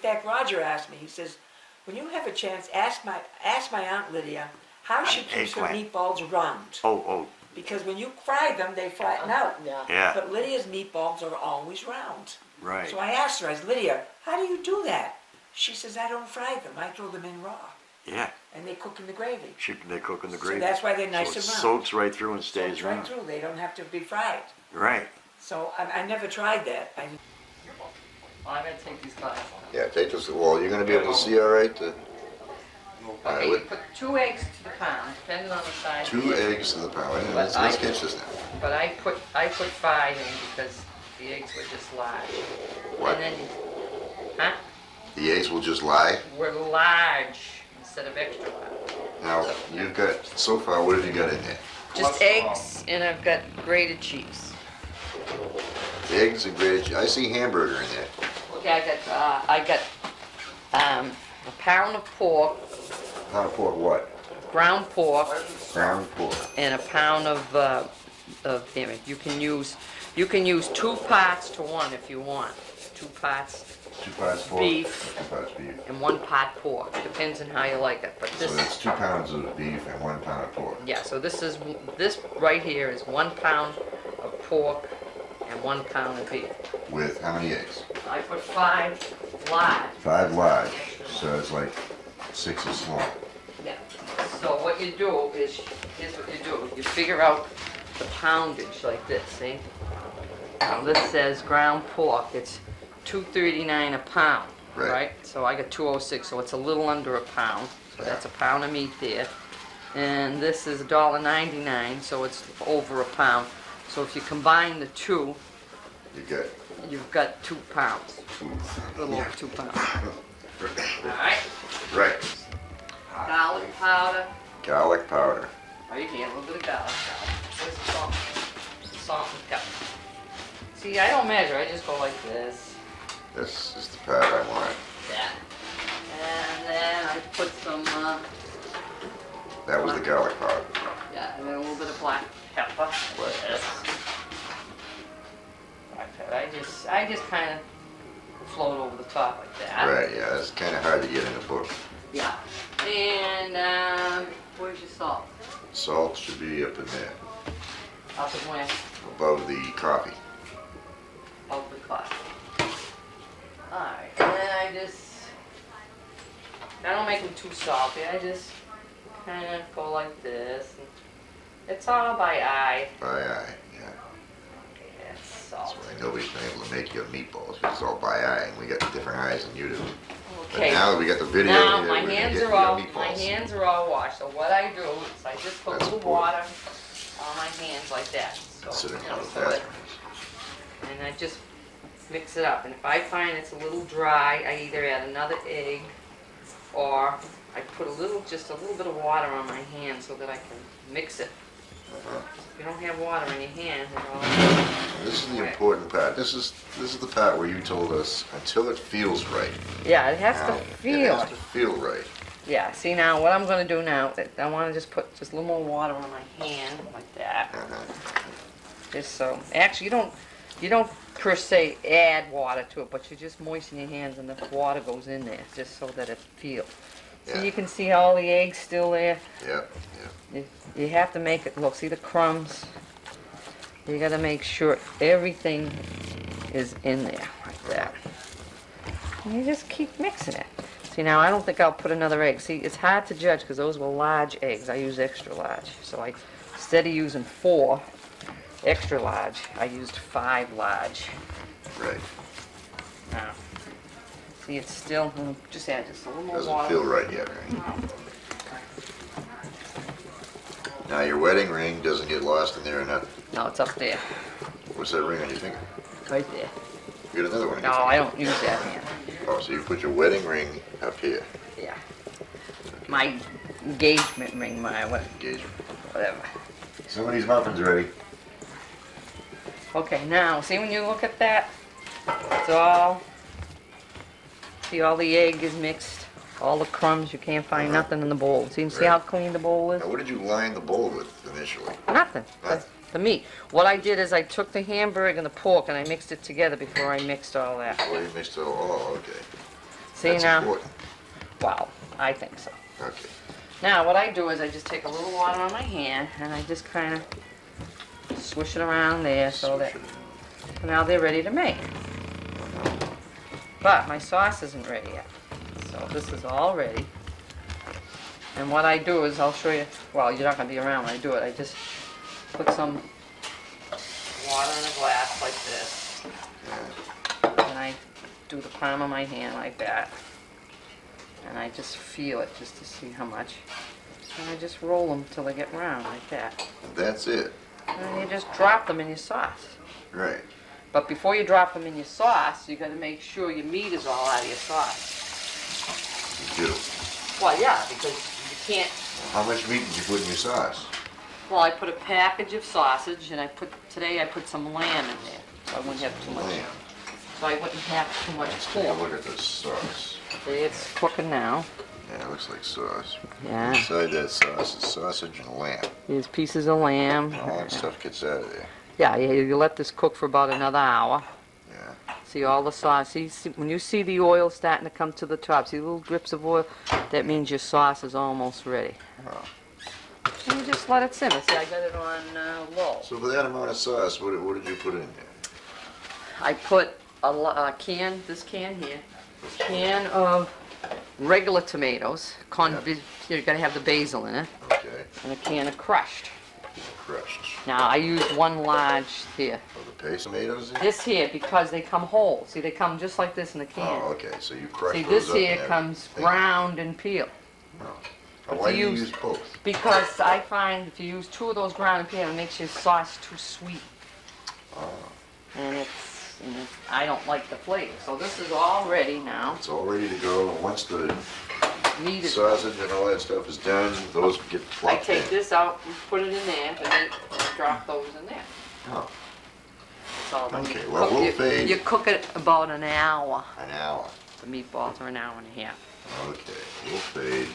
fact, Roger asked me, he says, when you have a chance, ask my Aunt Lydia how she keeps her meatballs round. Oh. Because when you fry them, they flatten out. Yeah. But Lydia's meatballs are always round. Right. So I asked her, I said, Lydia, how do you do that? She says, I don't fry them. I throw them in raw. Yeah. And they cook in the gravy. They cook in the gravy. So that's why they're nice so and it round. soaks right through and stays round. Right through. They don't have to be fried. Right. So I never tried that. I'm going to take these glasses off. Yeah, take this. Well, you're going to be able to see all right? Okay, you put 2 eggs to the pound, depending on the size. 2 eggs to the pound. Wait a minute, let's catch this now. But I put 5 in because the eggs were just large. What? And then, huh? The eggs will just lie? Were large instead of extra large. Now, you've got, so far, what have you got in there? Just eggs, and I've got grated cheese. Eggs and grated cheese. I see hamburger in there. Okay, I got a pound of pork. Pound of pork what? Ground pork. Ground pork. And a pound of damn it, you can use 2 parts to 1 if you want. 2 parts 2 parts pork. beef. 2 parts beef. And 1 part pork. Depends on how you like it. But this So that's 2 pounds of beef and 1 pound of pork. yeah, so this right here is 1 pound of pork and 1 pound of beef. With how many eggs? I put 5 large. 5 large. So it's like 6 is small. Yeah. So what you do is, here's what you do. You figure out the poundage like this, see? Now this says ground pork. It's $2.39 a pound, right? So I got 206, so it's a little under a pound. So that's a pound of meat there. And this is $1.99, so it's over a pound. So if you combine the two, you've got 2 pounds. A little over 2 pounds. Alright? Right. Garlic powder. Garlic powder. Right here, a little bit of garlic powder. Where's the salt? Salt and pepper. See, I don't measure, I just go like this. This is the part I want. Yeah. And then I put some, That was the garlic powder. yeah, and then a little bit of black pepper. Black pepper. Black pepper. I just kind of float over the top like that. Right, yeah, it's kind of hard to get in a book. Yeah. And, where's your salt? Salt should be up in there, Up and where? above the coffee. Of the coffee. Alright, and then I don't make them too salty, I just kind of go like this. And it's all by eye. By eye, yeah. Yeah, That's salt. why nobody's been able to make your meatballs, because it's all by eye, and we got different eyes than you do. Okay. But now that we got the video Now here, my we're gonna hands get are your all meatballs. washed. So what I do is I just put a That's little important. water on my hands like that. So, Considering you how know, the so it- bathroom and I just mix it up. And if I find it's a little dry, I either add another egg or I put just a little bit of water on my hand so that I can mix it. If you don't have water in your hand, it all is. This is the important part. This is the part where you told us until it feels right. yeah, it has Now, to feel. It has to feel right. Yeah, see now what I'm going to do now, I want to just put just a little more water on my hand like that. Just so, actually you don't per se add water to it, but you just moisten your hands and the water goes in there just so that it feels. So you can see all the eggs still there. Yeah, yeah. You have to make it, look, see the crumbs? You got to make sure everything is in there like that. And you just keep mixing it. See now, I don't think I'll put another egg. See, it's hard to judge because those were large eggs. I use extra large. So instead of using 4 extra large, I used 5 large. Right. Now, see, it's still, just add just a little more Doesn't water. feel right yet, right? Now your wedding ring doesn't get lost in there or nothing. No, it's up there, What's that ring on your finger? right there. You got another one on No, your I finger. don't use that hand. Oh, so you put your wedding ring up here. Yeah. My engagement ring, Engagement. whatever. Somebody's muffins ready. Okay, now, see when you look at that? It's all, see all the egg is mixed, all the crumbs, you can't find nothing in the bowl. See how clean the bowl is? Now, what did you line the bowl with initially? Nothing. Nothing. The meat. What I did is I took the hamburger and the pork and I mixed it together before I mixed all that. Oh, you mixed it all. Oh, okay. See That's now? important. Wow, I think so. Okay. Now what I do is I just take a little water on my hand and I just kind of swish it around there so that Swish it now they're ready to make. But my sauce isn't ready yet. So this is all ready. And what I do is I'll show you, well, you're not going to be around when I do it. I just put some water in a glass like this. And I do the palm of my hand like that. And I just feel it just to see how much. And I just roll them till they get round like that. in. That's it. And you just drop them in your sauce. Right. But before you drop them in your sauce, you got to make sure your meat is all out of your sauce. You do. Well, yeah, because you can't. How much meat did you put in your sauce? Well, I put a package of sausage, and today I put some lamb in there, so I wouldn't have too much. Lamb. So I wouldn't have too much Let's take a pork. look at this sauce. See, it's cooking now. Yeah, it looks like sauce. Yeah. Inside that sauce is sausage and lamb. Here's pieces of lamb. All that stuff gets out of there. Yeah, you let this cook for about another hour. Yeah. See all the sauce. See, when you see the oil starting to come to the top, see little drips of oil, that means your sauce is almost ready. Oh. And you just let it simmer. See, I got it on low. So for that amount of sauce, what did you put in there? I put a can, this can here, can of regular tomatoes. You gotta have the basil in it, Okay. and a can of crushed. Crushed. Now I use one large here. Oh, the paste tomatoes in? This here because they come whole. See, they come just like this in the can. Oh, okay. So you crush See, those this up here and comes everything. ground and peeled. Oh, why do you use- use both? Because I find if you use two of those ground and peeled, it makes your sauce too sweet. Oh, And I don't like the flavor. So this is all ready now. it's all ready to go. And once the Meat is. sausage and all that stuff is done, those get I plopped take in. this out and put it in there, and then drop those in there. Oh, That's all done. Okay, You well, cook we'll it- fade- You cook it about an hour. an hour. The meatballs are an hour and a half. Okay, we'll fade